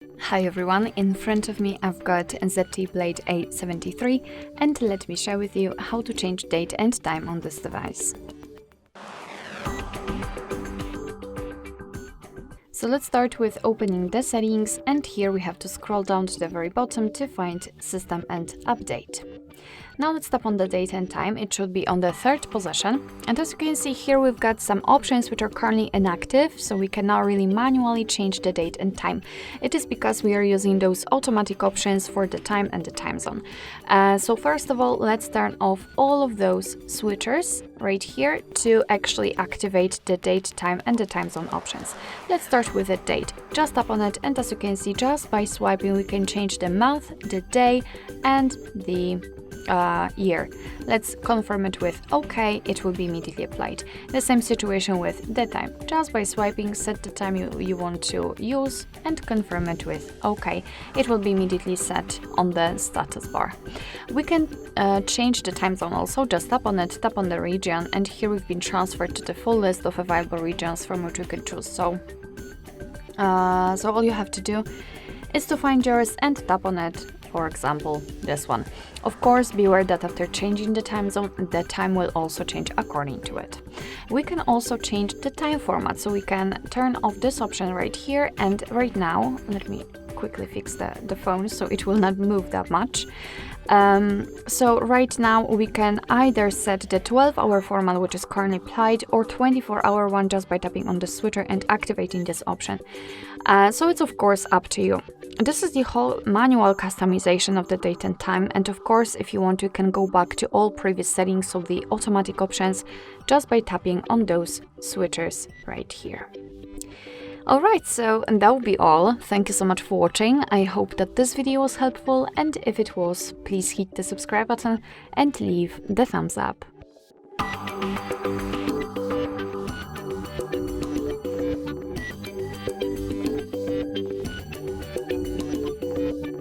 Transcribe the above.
Hi everyone, in front of me I've got ZTE Blade A73 and let me share with you how to change date and time on this device. So let's start with opening the settings, and here we have to scroll down to the very bottom to find System and Update. Now let's tap on the date and time. It should be on the third position, and as you can see here we've got some options which are currently inactive, so we cannot really manually change the date and time. It is because we are using those automatic options for the time and the time zone. So first of all, let's turn off all of those switchers right here to actually activate the date, time and the time zone options. Let's start with the date. Just tap on it, and as you can see, just by swiping we can change the month, the day and the year. Let's confirm it with OK, it will be immediately applied. The same situation with the time. Just by swiping, set the time you want to use and confirm it with OK. It will be immediately set on the status bar. We can change the time zone also. Just tap on it, tap on the region, and here we've been transferred to the full list of available regions from which we can choose. So all you have to do is to find yours and tap on it. For example, this one. Of course, be aware that after changing the time zone, the time will also change according to it. We can also change the time format, so we can turn off this option right here, and right now, let me quickly fix the phone so it will not move that much. So right now we can either set the 12-hour format, which is currently applied, or 24-hour one just by tapping on the switcher and activating this option. So it's of course up to you. This is the whole manual customization of the date and time, and of course if you want you can go back to all previous settings of the automatic options just by tapping on those switchers right here. Alright, so that will be all. Thank you so much for watching. I hope that this video was helpful, and if it was, please hit the subscribe button and leave the thumbs up.